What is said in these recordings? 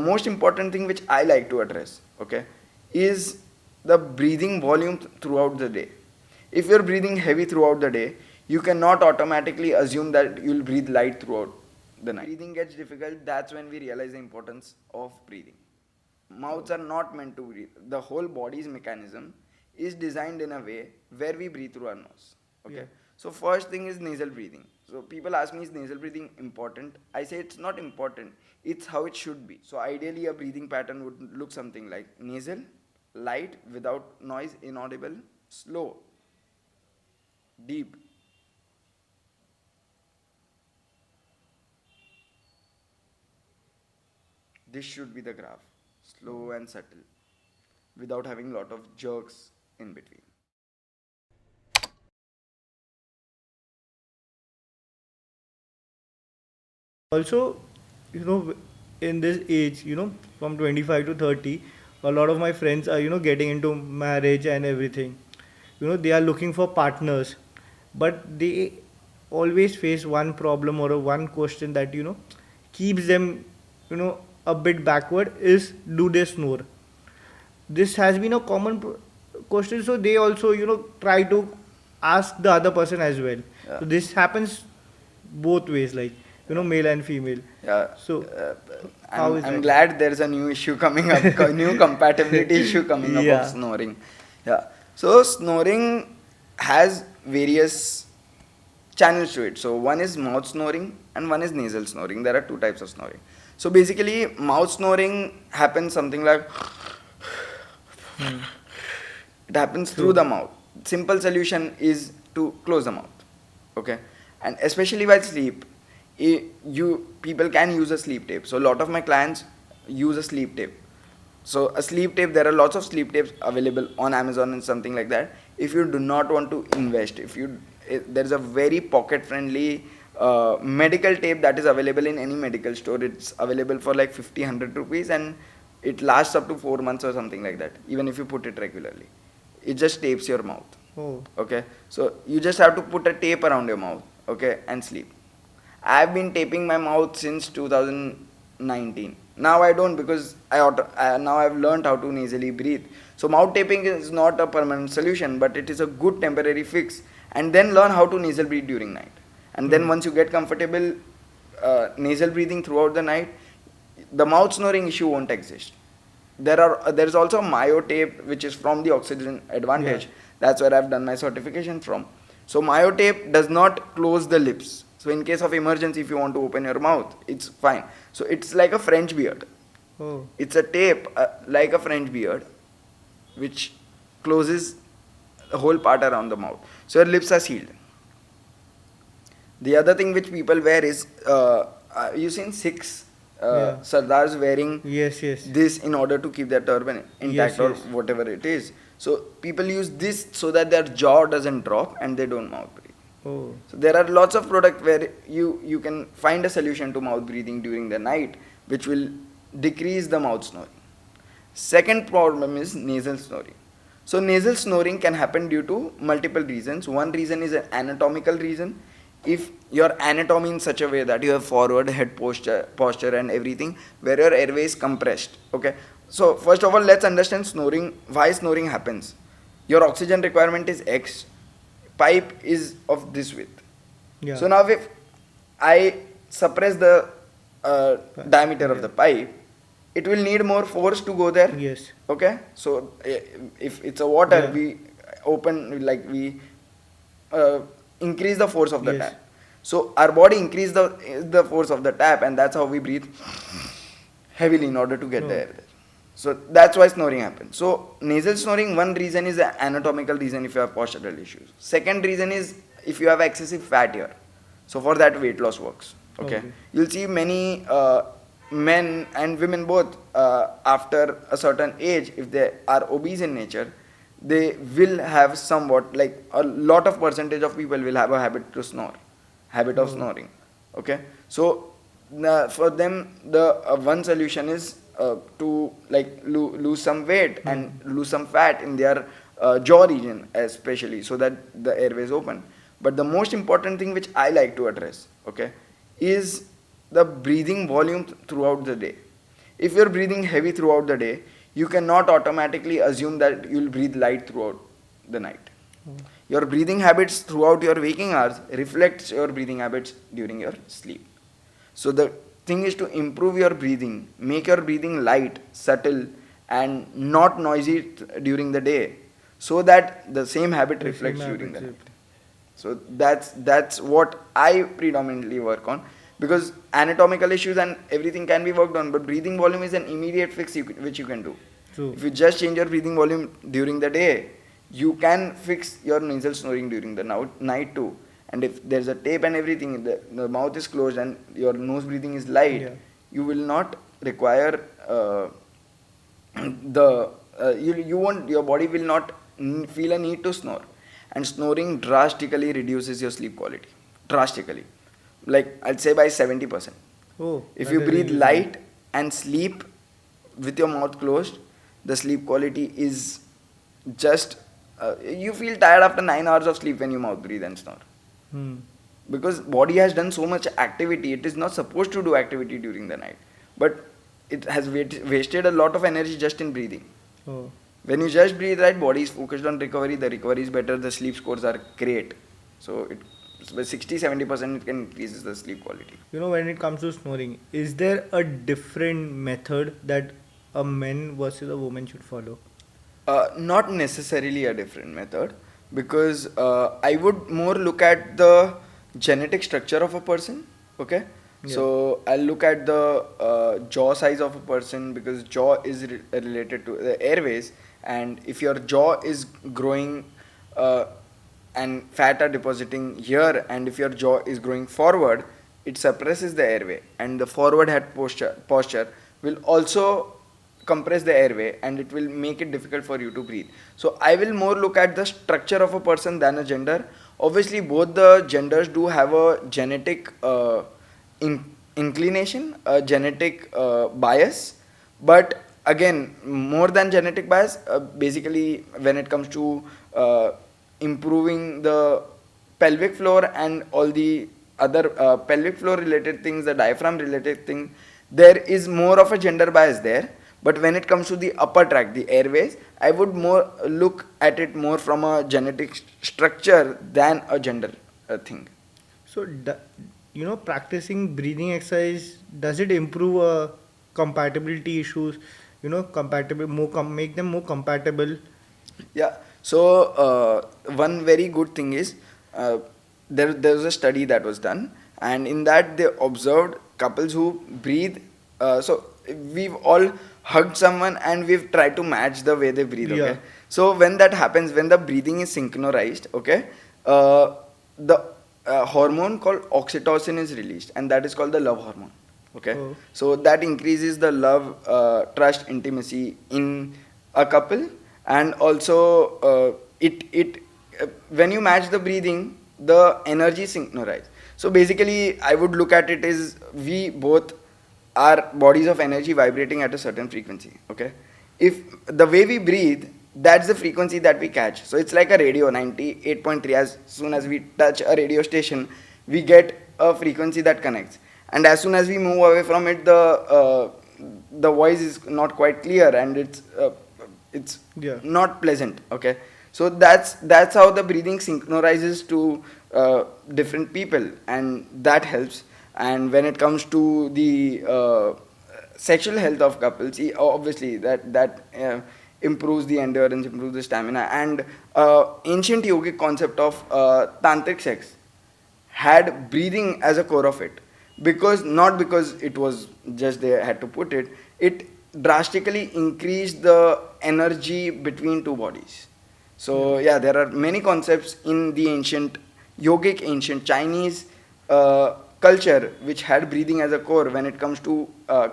Most important thing which I like to address, okay, is the breathing volume throughout the day. If you're breathing heavy throughout the day, you cannot automatically assume that you'll breathe light throughout the night. Breathing gets difficult, that's when we realize the importance of breathing. Mouths are not meant to breathe. The whole body's mechanism is designed in a way where we breathe through our nose. Okay. Yeah. So first thing is nasal breathing. So people ask me, is nasal breathing important? I say it's not important. It's how it should be. So ideally a breathing pattern would look something like nasal, light, without noise, inaudible, slow, deep. This should be the graph. Slow and subtle, without having a lot of jerks in between. Also, in this age, from 25 to 30, a lot of my friends are, getting into marriage and everything. They are looking for partners, but they always face one problem or one question that, keeps them, a bit backward is, do they snore? This has been a common question, so they also, try to ask the other person as well. Yeah. So this happens both ways, like, male and female. Yeah. So I'm glad there's a new issue coming up, a new compatibility issue coming up of snoring. Yeah. So snoring has various channels to it. So one is mouth snoring and one is nasal snoring. There are two types of snoring. So basically mouth snoring happens something like it happens through the mouth. Simple solution is to close the mouth. Okay. And especially while sleep, people can use a sleep tape. So a lot of my clients use a sleep tape. So a sleep tape, there are lots of sleep tapes available on Amazon and something like that. If you do not want to invest, there's a very pocket friendly medical tape that is available in any medical store. It's available for like 50-100 rupees and it lasts up to 4 months or something like that, even if you put it regularly. It just tapes your mouth. Oh. Okay. So you just have to put a tape around your mouth, okay, and sleep. I've been taping my mouth since 2019. Now I don't, because now I've learned how to nasally breathe. So mouth taping is not a permanent solution, but it is a good temporary fix. And then learn how to nasal breathe during night. And then once you get comfortable nasal breathing throughout the night, the mouth snoring issue won't exist. There's also myo tape, which is from the Oxygen Advantage. Yeah. That's where I've done my certification from. So myo tape does not close the lips. So in case of emergency, if you want to open your mouth, it's fine. So it's like a French beard. Oh. It's a tape like a French beard, which closes the whole part around the mouth. So your lips are sealed. The other thing which people wear is, you've seen Sikhs, Sardars wearing this in order to keep their turban intact or whatever it is. So people use this so that their jaw doesn't drop and they don't mouth breathe. Oh. So there are lots of products where you can find a solution to mouth breathing during the night, which will decrease the mouth snoring. Second problem is nasal snoring. So nasal snoring can happen due to multiple reasons. One reason is an anatomical reason. If your anatomy in such a way that you have forward head posture and everything, where your airway is compressed. Okay. So first of all, let's understand snoring. Why snoring happens? Your oxygen requirement is X. Pipe is of this width. Yeah. So now if I suppress the diameter of the pipe, it will need more force to go there. Yes. Okay. So if it's a water, we open, like we increase the force of the tap. So our body increase the force of the tap, and that's how we breathe heavily in order to get the air there. So that's why snoring happens. So nasal snoring, one reason is an anatomical reason if you have postural issues. Second reason is if you have excessive fat here. So for that, weight loss works. Okay. You'll see many men and women both after a certain age, if they are obese in nature, they will have somewhat, like a lot of percentage of people will have a habit of snoring. Okay. So for them, the one solution is to like lose some weight and lose some fat in their jaw region especially, so that the airway is open. But the most important thing which I like to address, okay, is the breathing volume throughout the day. If you're breathing heavy throughout the day, you cannot automatically assume that you'll breathe light throughout the night. Your breathing habits throughout your waking hours reflects your breathing habits during your sleep. So the thing is to improve your breathing, make your breathing light, subtle, and not noisy during the day, so that the same habit reflects during the night. So that's what I predominantly work on, because anatomical issues and everything can be worked on, but breathing volume is an immediate fix which you can do. True. If you just change your breathing volume during the day, you can fix your nasal snoring during the night too. And if there's a tape and everything, the mouth is closed and your nose breathing is light, Yeah. you will not require you won't, your body will not feel a need to snore. And snoring drastically reduces your sleep quality, drastically, like I'd say by 70%. Oh, If that you is breathe really light and sleep with your mouth closed, the sleep quality is just you feel tired after 9 hours of sleep when you mouth breathe and snore, Hmm. because body has done so much activity. It is not supposed to do activity during the night, but it has wasted a lot of energy just in breathing. Oh. When you just breathe right, body is focused on recovery, the recovery is better, the sleep scores are great. So it by 60-70% it can increases the sleep quality. When it comes to snoring, is there a different method that a man versus a woman should follow? Not necessarily a different method, because I would more look at the genetic structure of a person. Okay, Yeah. so I'll look at the jaw size of a person, because jaw is related to the airways, and if your jaw is growing and fat are depositing here, and if your jaw is growing forward, it suppresses the airway, and the forward head posture will also compress the airway, and it will make it difficult for you to breathe. So I will more look at the structure of a person than a gender. Obviously both the genders do have a genetic inclination, a genetic bias, but again, more than genetic bias, basically when it comes to improving the pelvic floor and all the other pelvic floor related things, the diaphragm related thing, there is more of a gender bias there. But when it comes to the upper tract, the airways, I would more look at it more from a genetic structure than a gender thing. So, practicing breathing exercise, does it improve compatibility issues? Compatible, make them more compatible. Yeah. So one very good thing is there was a study that was done, and in that they observed couples who breathe. So we've all hugged someone and we've tried to match the way they breathe. Okay. Yeah. So when that happens, when the breathing is synchronized, okay, the hormone called oxytocin is released, and that is called the love hormone. Okay. Oh. So that increases the love, trust, intimacy in a couple, and also when you match the breathing, the energy synchronized. So basically, I would look at it as we both are bodies of energy vibrating at a certain frequency. Okay, if the way we breathe, that's the frequency that we catch. So it's like a radio, 98.3. As soon as we touch a radio station, we get a frequency that connects, and as soon as we move away from it, the voice is not quite clear, and it's Yeah. not pleasant. Okay, so that's how the breathing synchronizes to different people, and that helps. And when it comes to the sexual health of couples, obviously that improves the endurance, improves the stamina. And ancient yogic concept of tantric sex had breathing as a core of it, because not because it was just they had to put it, it drastically increased the energy between two bodies. So yeah, there are many concepts in the ancient yogic, ancient Chinese culture which had breathing as a core when it comes to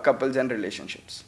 couples and relationships.